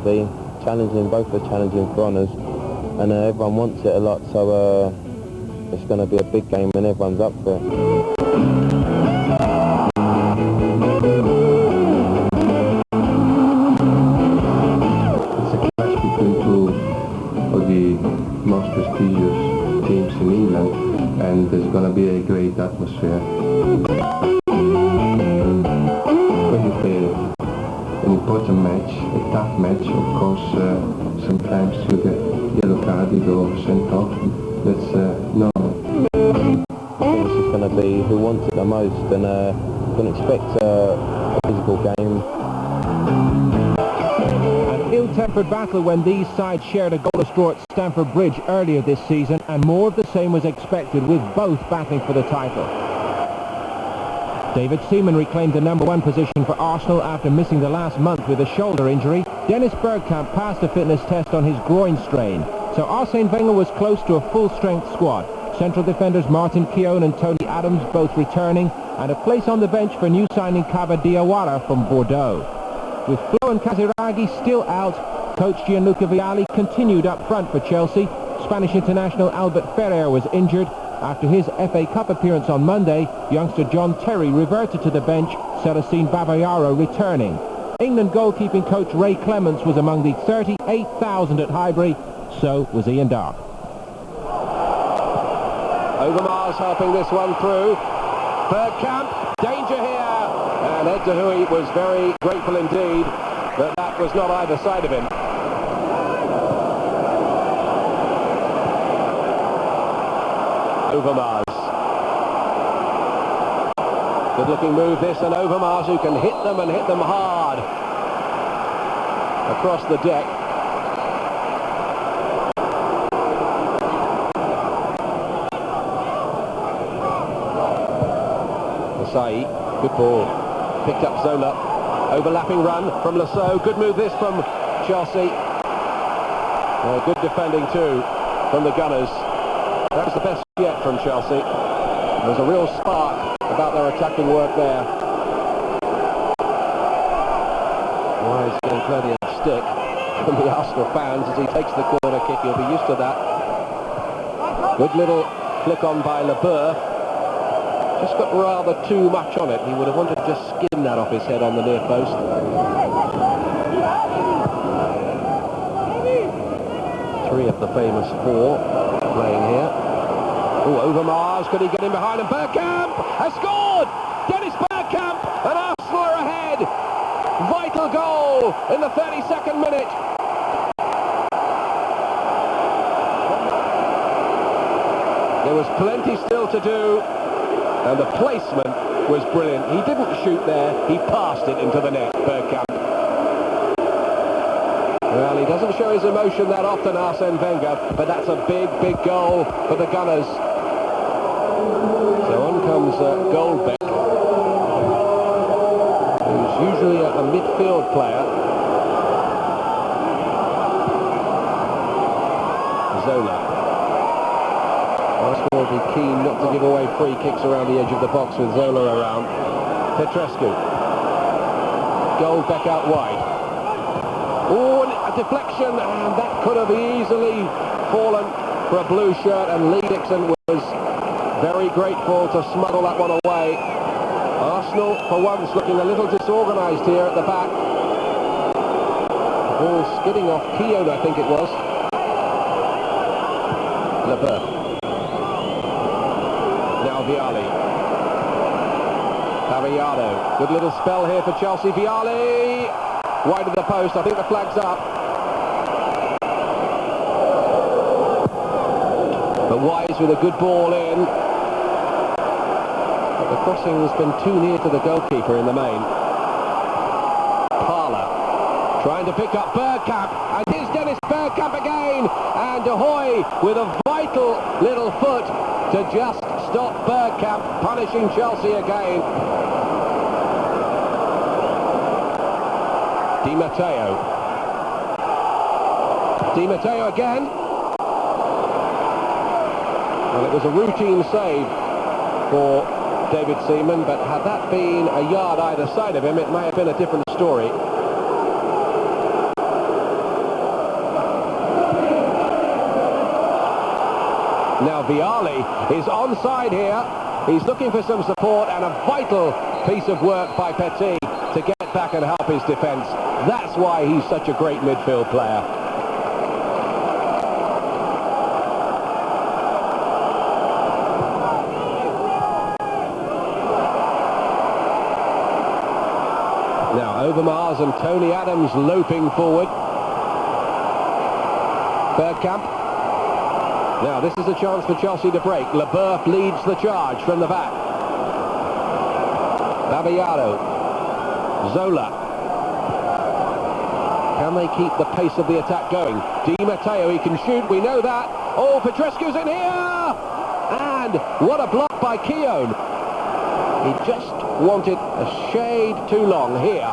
derby, both are challenging for honours, and everyone wants it a lot, so it's going to be a big game and everyone's up for it. It's a clash between two of the most prestigious teams in England, and there's going to be a great atmosphere. When you play an important match, a tough match, of course, sometimes you get yellow carded or sent off. That's normal. I think this is going to be who wants it the most, and you can expect a physical game. An ill-tempered battle when these sides shared a goalless draw at Stamford Bridge earlier this season, and more of the same was expected, with both battling for the title. David Seaman reclaimed the #1 position for Arsenal after missing the last month with a shoulder injury. Dennis Bergkamp passed a fitness test on his groin strain, so Arsene Wenger was close to a full-strength squad. Central defenders Martin Keown and Tony Adams both returning, and a place on the bench for new signing Kaba Diawara from Bordeaux. With Flo and Kaziragi still out, coach Gianluca Vialli continued up front for Chelsea. Spanish international Albert Ferrer was injured. After his FA Cup appearance on Monday, youngster John Terry reverted to the bench, Celestine Babayaro returning. England goalkeeping coach Ray Clements was among the 38,000 at Highbury, so was Ian Darke. Overmars helping this one through. Bergkamp, danger here, and Ed Dahui was very grateful indeed that that was not either side of him. Overmars. Good looking move this, and Overmars, who can hit them and hit them hard across the deck. Asai, good ball, picked up Zola, overlapping run from Lasso, good move this from Chelsea. Good defending too from the Gunners. That was the best yet from Chelsea. There was a real spark about their attacking work there. Wise getting plenty of stick from the Arsenal fans as he takes the corner kick. He'll be used to that. Good little flick on by LeBeur. Just got rather too much on it. He would have wanted to just skim that off his head on the near post. Three of the famous four playing here. Oh, Overmars, could he get in behind him? Bergkamp has scored! Dennis Bergkamp, and Arsenal are ahead! Vital goal in the 32nd minute. There was plenty still to do, and the placement was brilliant. He didn't shoot there, he passed it into the net, Bergkamp. Well, he doesn't show his emotion that often, Arsene Wenger, but that's a big, big goal for the Gunners. So on comes Goldbeck, who's usually a midfield player. Zola. Arsenal will be keen not to give away free kicks around the edge of the box with Zola around. Petrescu. Goldbeck out wide. Oh, a deflection, and that could have easily fallen for a blue shirt, and Lee Dixon was very grateful to smuggle that one away. Arsenal, for once, looking a little disorganised here at the back. The ball skidding off Keown, I think it was. LeBeur. Now Vialli. Cavallaro. Good little spell here for Chelsea. Vialli! Wide of the post, I think the flag's up. But Wise with a good ball in. But the crossing's been too near to the goalkeeper in the main. Parler trying to pick up Bergkamp, and here's Dennis Bergkamp again, and Dahui with a vital little foot to just stop Bergkamp, punishing Chelsea again. Di Matteo. Di Matteo again. Well, it was a routine save for David Seaman, but had that been a yard either side of him, it may have been a different story. Now Vialli is onside here. He's looking for some support, and a vital piece of work by Petit to get back and help his defence. That's why he's such a great midfield player. Now Overmars and Tony Adams loping forward. Bergkamp. Now this is a chance for Chelsea to break. Leboeuf leads the charge from the back. Babayaro. Zola. Can they keep the pace of the attack going? Di Matteo, he can shoot, we know that. Oh, Petrescu's in here! And what a block by Keown. He just wanted a shade too long here.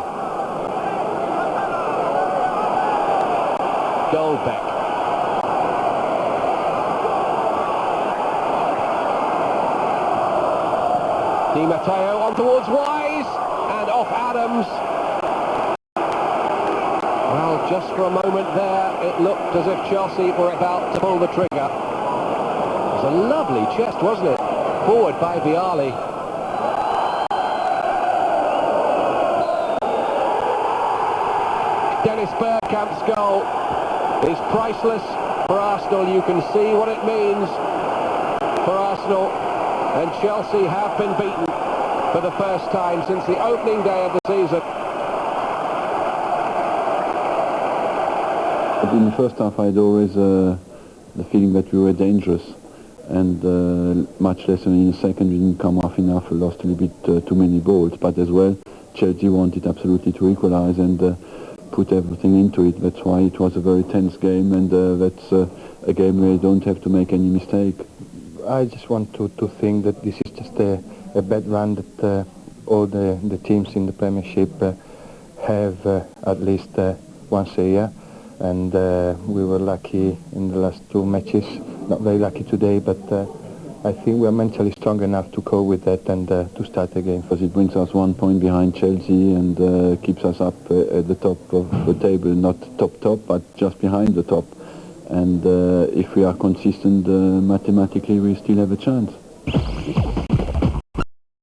Goldbeck. Di Matteo on towards Wise, and off Adams. Well, just for a moment there, it looked as if Chelsea were about to pull the trigger. It was a lovely chest, wasn't it? Forward by Vialli. Dennis Bergkamp's goal is priceless for Arsenal. You can see what it means for Arsenal. And Chelsea have been beaten for the first time since the opening day of the season. In the first half I had always the feeling that we were dangerous, and much less in the second. We didn't come off enough, we lost a little bit too many balls, but as well Chelsea wanted absolutely to equalise and put everything into it. That's why it was a very tense game, and that's a game where you don't have to make any mistake. I just want to think that this is just a bad run that all the teams in the Premiership have at least once a year, and we were lucky in the last two matches, not very lucky today, but I think we are mentally strong enough to cope with that and to start again. Because it brings us 1 point behind Chelsea and keeps us up at the top of the table, not top, but just behind the top. And if we are consistent mathematically, we still have a chance.